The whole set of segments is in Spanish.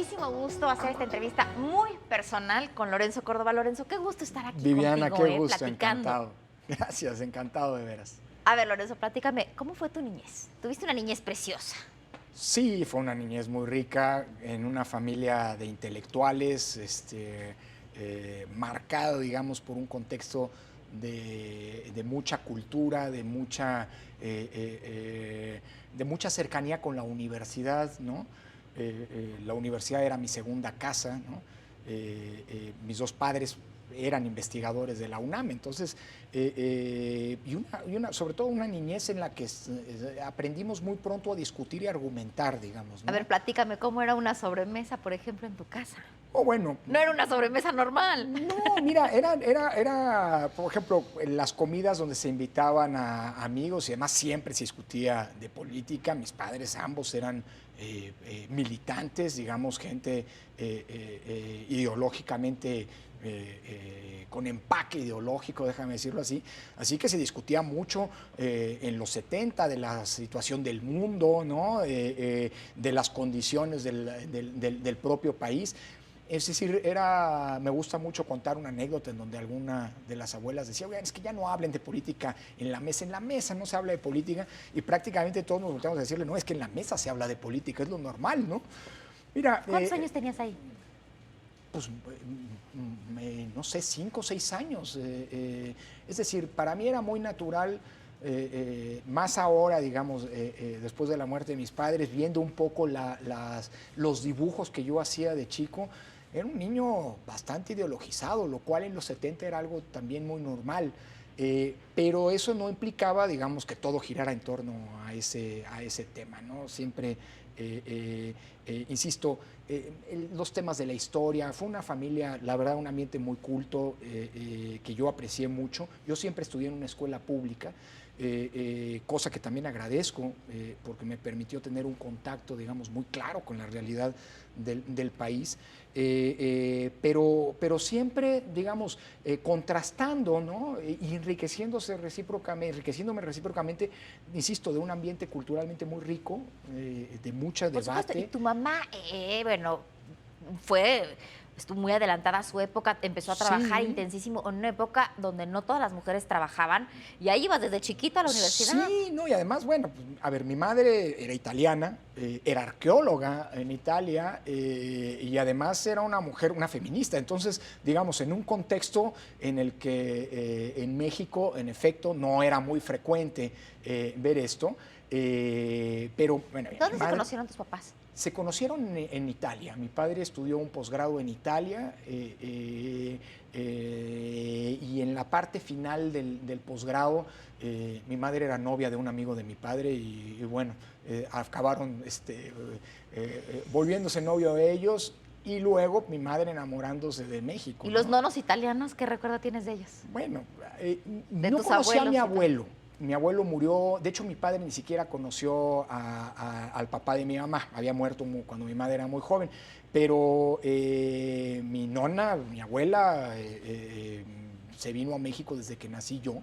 muchísimo gusto hacer esta entrevista muy personal con Lorenzo Córdoba. Lorenzo, qué gusto estar aquí Viviana, contigo, qué gusto, platicando. encantado. Gracias, encantado de veras. A ver, Lorenzo, platícame, ¿cómo fue tu niñez? Tuviste una niñez preciosa. Sí, fue una niñez muy rica, en una familia de intelectuales, marcado, digamos, por un contexto de mucha cultura, de mucha cercanía con la universidad, ¿no? La universidad era mi segunda casa, ¿no? Mis dos padres eran investigadores de la UNAM, entonces, sobre todo una niñez en la que aprendimos muy pronto a discutir y argumentar, digamos, ¿no? A ver, platícame, ¿cómo era una sobremesa, por ejemplo, en tu casa? O bueno. No era una sobremesa normal. No, mira, era, por ejemplo, en las comidas donde se invitaban a amigos y además siempre se discutía de política. Mis padres ambos eran militantes, digamos, gente ideológicamente con empaque ideológico, déjame decirlo así. Así que se discutía mucho en los 70 de la situación del mundo, ¿no? De las condiciones del propio país. Es decir, me gusta mucho contar una anécdota en donde alguna de las abuelas decía, oigan, es que ya no hablen de política en la mesa no se habla de política, y prácticamente todos nos volteamos a decirle, no, es que en la mesa se habla de política, es lo normal, ¿no? Mira, ¿Cuántos años tenías ahí? Pues, no sé, 5 o 6 años. Es decir, para mí era muy natural, más ahora, digamos, después de la muerte de mis padres, viendo un poco los dibujos que yo hacía de chico. Era un niño bastante ideologizado, lo cual en los 70 era algo también muy normal. Pero eso no implicaba, digamos, que todo girara en torno a ese tema, ¿no? Siempre, insisto, los temas de la historia, fue una familia, la verdad, un ambiente muy culto, que yo aprecié mucho. Yo siempre estudié en una escuela pública, cosa que también agradezco, porque me permitió tener un contacto, digamos, muy claro con la realidad del país, pero siempre, digamos, contrastando, ¿no? Y enriqueciéndome recíprocamente, insisto, de un ambiente culturalmente muy rico, de mucho Por supuesto, y debate. tu mamá, bueno, estuvo muy adelantada a su época, empezó a trabajar Sí. intensísimo en una época donde no todas las mujeres trabajaban, y ahí ibas desde chiquita a la universidad. Sí, no, y además, bueno, pues, a ver, mi madre era italiana, era arqueóloga en Italia, y además era una mujer, una feminista. Entonces, digamos, en un contexto en el que en México, en efecto, no era muy frecuente ver esto, pero bueno. ¿Dónde se conocieron tus papás? Se conocieron en Italia. Mi padre estudió un posgrado en Italia, y en la parte final del posgrado, mi madre era novia de un amigo de mi padre y bueno, acabaron volviéndose novio de ellos, y luego mi madre enamorándose de México. ¿Y los nonos italianos, qué recuerdo tienes de ellos? Bueno, De no tus conocí a mi abuelos. abuelo. Mi abuelo murió, de hecho mi padre ni siquiera conoció al papá de mi mamá, había muerto cuando mi madre era muy joven, pero mi nona, mi abuela, se vino a México desde que nací yo.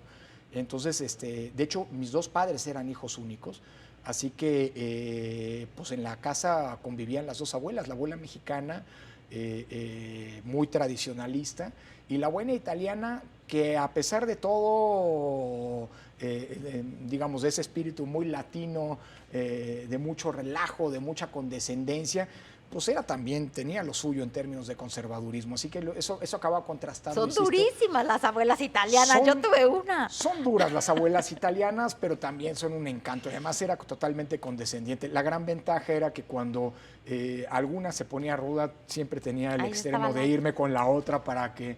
Entonces, de hecho, mis dos padres eran hijos únicos, así que pues en la casa convivían las dos abuelas, la abuela mexicana, muy tradicionalista, y la abuela italiana, que a pesar de todo, digamos, de ese espíritu muy latino, de mucho relajo, de mucha condescendencia, pues tenía lo suyo en términos de conservadurismo. Así que eso acaba contrastando. Son durísimas las abuelas italianas, yo tuve una. Son duras las abuelas italianas, pero también son un encanto. Además era totalmente condescendiente. La gran ventaja era que cuando alguna se ponía ruda, siempre tenía el extremo de irme con la otra para que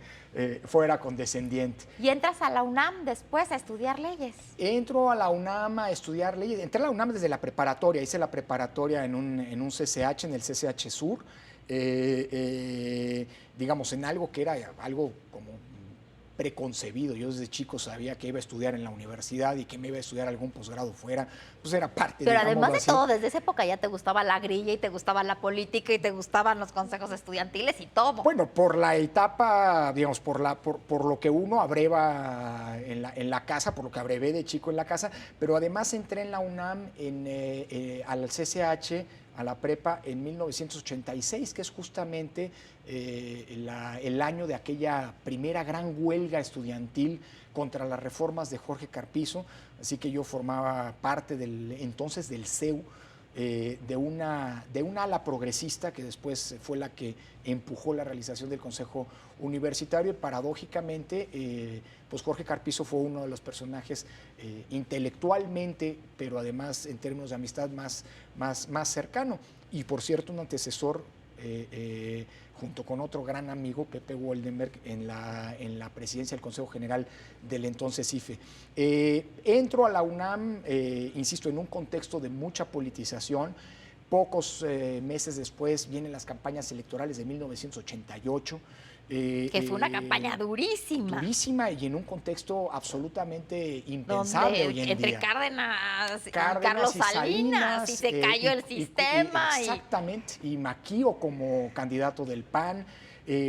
fuera condescendiente. ¿Y entras a la UNAM después a estudiar leyes? Entro a la UNAM a estudiar leyes. Entré a la UNAM desde la preparatoria. Hice la preparatoria en un CCH, en el CCH Sur. Digamos, en algo que era algo como preconcebido. Yo desde chico sabía que iba a estudiar en la universidad y que me iba a estudiar algún posgrado fuera. Pues era parte, pero además de así. todo, desde esa época ya te gustaba la grilla y te gustaba la política y te gustaban los consejos estudiantiles y todo. Bueno, por la etapa, digamos, por lo que uno abreva en la casa, por lo que abrevé de chico en la casa, pero además entré en la UNAM, al CCH, a la prepa en 1986, que es justamente el año de aquella primera gran huelga estudiantil contra las reformas de Jorge Carpizo. Así que yo formaba parte entonces del CEU, de una ala progresista que después fue la que empujó la realización del Consejo Universitario, y paradójicamente pues Jorge Carpizo fue uno de los personajes intelectualmente, pero además en términos de amistad más cercano, y por cierto un antecesor junto con otro gran amigo, Pepe Woldenberg, en la presidencia del Consejo General del entonces IFE. Entro a la UNAM, insisto, en un contexto de mucha politización. Pocos meses después vienen las campañas electorales de 1988. Que fue una campaña durísima. Durísima, y en un contexto absolutamente impensable hoy en entre día. Cárdenas y Carlos Carlos Salinas, y se cayó el sistema. Exactamente, y Maquío como candidato del PAN.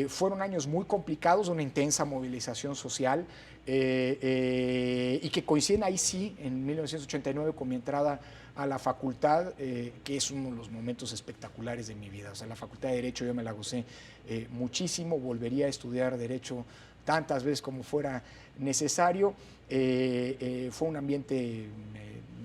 Fueron años muy complicados, una intensa movilización social, y que coinciden ahí sí, en 1989, con mi entrada a la facultad, que es uno de los momentos espectaculares de mi vida. O sea, la facultad de Derecho yo me la gocé muchísimo, volvería a estudiar Derecho tantas veces como fuera necesario. Fue un ambiente,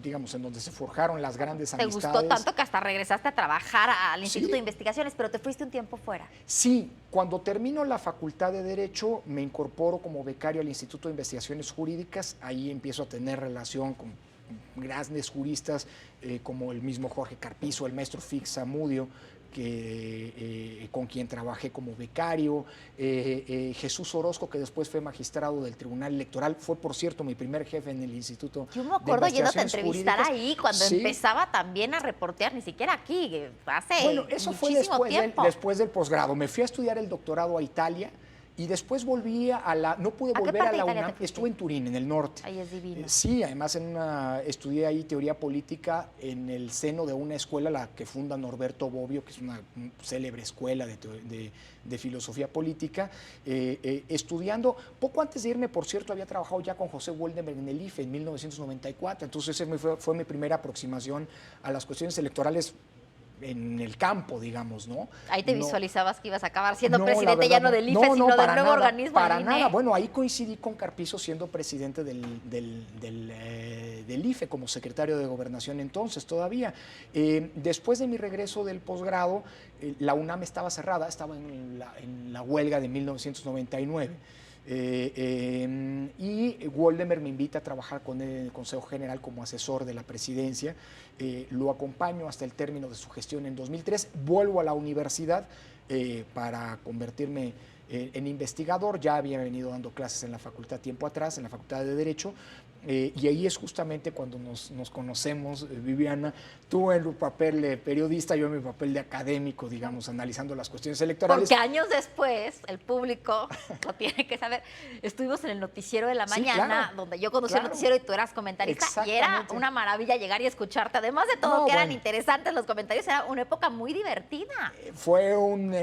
digamos, en donde se forjaron las grandes amistades. ¿Te gustó tanto que hasta regresaste a trabajar al Instituto Sí. de Investigaciones, pero te fuiste un tiempo fuera? Sí, cuando termino la Facultad de Derecho me incorporo como becario al Instituto de Investigaciones Jurídicas. Ahí empiezo a tener relación con grandes juristas como el mismo Jorge Carpizo, el maestro Fix Zamudio, con quien trabajé como becario, Jesús Orozco, que después fue magistrado del Tribunal Electoral, fue por cierto mi primer jefe en el Instituto. Yo me acuerdo yéndote a entrevistar Jurídicas. ahí cuando Sí. empezaba también a reportear, ni siquiera aquí, hace Bueno, eso fue muchísimo tiempo. después del posgrado. Me fui a estudiar el doctorado a Italia y después volví no pude ¿A qué volver a parte de la Italia UNAM. te fuiste? Estuve en Turín, en el norte. Ahí es divino. Sí, además estudié ahí teoría política en el seno de una escuela, la que funda Norberto Bobbio, que es una célebre escuela de filosofía política. Estudiando, poco antes de irme, por cierto, había trabajado ya con José Woldenberg en el IFE en 1994, entonces esa fue mi primera aproximación a las cuestiones electorales en el campo, digamos, ¿no? Ahí te No, visualizabas que ibas a acabar siendo no, presidente la verdad, ya no del IFE, sino del para nuevo nada, organismo. Para el INE. nada. Bueno, ahí coincidí con Carpizo siendo presidente del IFE, como secretario de Gobernación entonces todavía. Después de mi regreso del posgrado, la UNAM estaba cerrada, estaba en la huelga de 1999. Y Woldenberg me invita a trabajar con él en el Consejo General como asesor de la presidencia. Lo acompaño hasta el término de su gestión en 2003. Vuelvo a la universidad para convertirme en investigador. Ya había venido dando clases en la facultad tiempo atrás, en la Facultad de Derecho. Y ahí es justamente cuando nos conocemos, Viviana, tú en tu papel de periodista, yo en mi papel de académico, digamos, analizando las cuestiones electorales. Porque años después, el público lo tiene que saber, estuvimos en el noticiero de la Sí, mañana, claro, donde yo conducí claro. el noticiero y tú eras comentarista, y era Exactamente. una maravilla llegar y escucharte. Además de todo, No, que eran bueno. interesantes los comentarios, era una época muy divertida. Fue un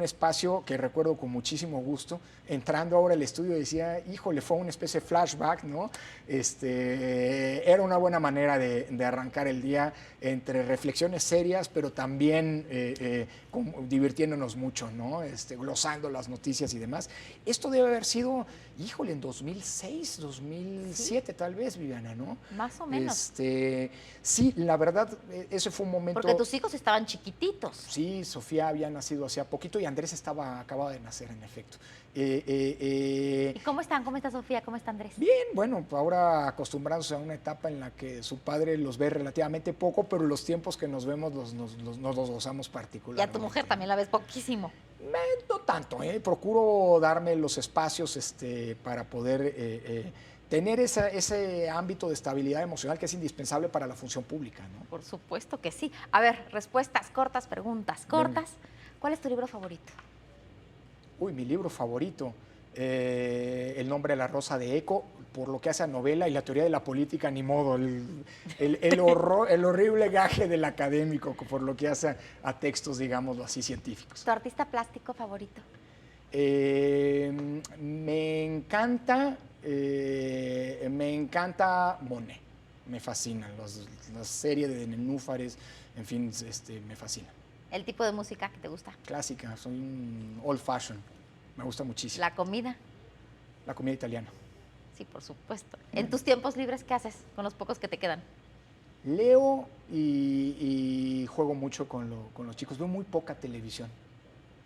espacio que recuerdo con muchísimo gusto. Entrando ahora al estudio decía, híjole, fue una especie de flashback, ¿no? Era una buena manera de arrancar el día entre reflexiones serias, pero también divirtiéndonos mucho, ¿no? Glosando las noticias y demás. Esto debe haber sido, híjole, en 2006, 2007 tal vez, Viviana, ¿no? Más o menos. Sí, la verdad, ese fue un momento... Porque tus hijos estaban chiquititos. Sí, Sofía había nacido hacía poquito y Andrés acababa de nacer, en efecto. ¿Y cómo están? ¿Cómo está Sofía? ¿Cómo está Andrés? Bien, bueno, ahora acostumbrándose a una etapa en la que su padre los ve relativamente poco, pero los tiempos que nos vemos nos los gozamos Y particularmente. a tu mujer también la ves poquísimo. No tanto, procuro darme los espacios para poder tener ese ámbito de estabilidad emocional que es indispensable para la función pública, ¿no? Por supuesto que sí. A ver, respuestas cortas, preguntas cortas. ¿Cuál es tu libro favorito? Uy, mi libro favorito, El nombre de la rosa de Eco, por lo que hace a novela y la teoría de la política, ni modo, el horrible gaje del académico, por lo que hace a textos, digámoslo así, científicos. ¿Tu artista plástico favorito? Me encanta Monet. me fascinan. La serie de Nenúfares, en fin, me fascina. ¿El tipo de música que te gusta? Clásica, soy un old fashion. Me gusta muchísimo. ¿La comida? La comida italiana. Sí, por supuesto. ¿En tus tiempos libres qué haces con los pocos que te quedan? Leo y juego mucho con los chicos. Veo muy poca televisión.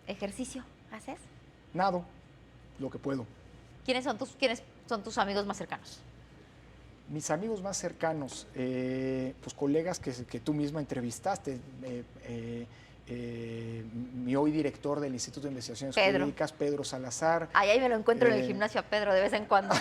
¿Ejercicio haces? Nado, lo que puedo. ¿Quiénes son tus amigos más cercanos? Mis amigos más cercanos, pues colegas que tú misma entrevistaste, mi hoy director del Instituto de Investigaciones Pedro. Jurídicas, Pedro Salazar. Ahí me lo encuentro en el gimnasio a Pedro de vez en cuando.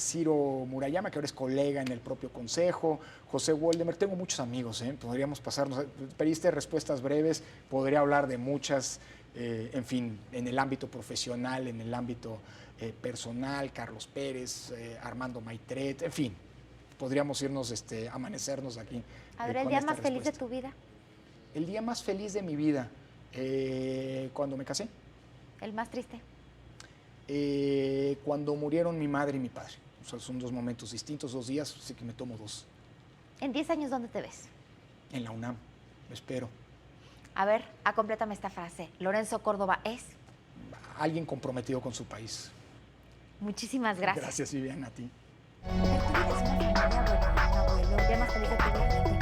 Ciro Murayama, que ahora es colega en el propio consejo, José Woldemer, tengo muchos amigos, podríamos pasarnos, pediste respuestas breves, podría hablar de muchas, en fin, en el ámbito profesional, en el ámbito personal, Carlos Pérez, Armando Maitret, en fin, podríamos irnos, amanecernos aquí. A ver, ¿el día más feliz de tu vida? El día más feliz de mi vida, cuando me casé. ¿El más triste? Cuando murieron mi madre y mi padre. O sea, son dos momentos distintos, 2 días, así que me tomo 2. ¿En 10 años dónde te ves? En la UNAM, espero. A ver, complétame esta frase. Lorenzo Córdoba es... Alguien comprometido con su país. Muchísimas gracias. Gracias, Viviana, a ti. ¿Tú tienes una familia, bueno, un abuelo? ¿El día más feliz de tu vida?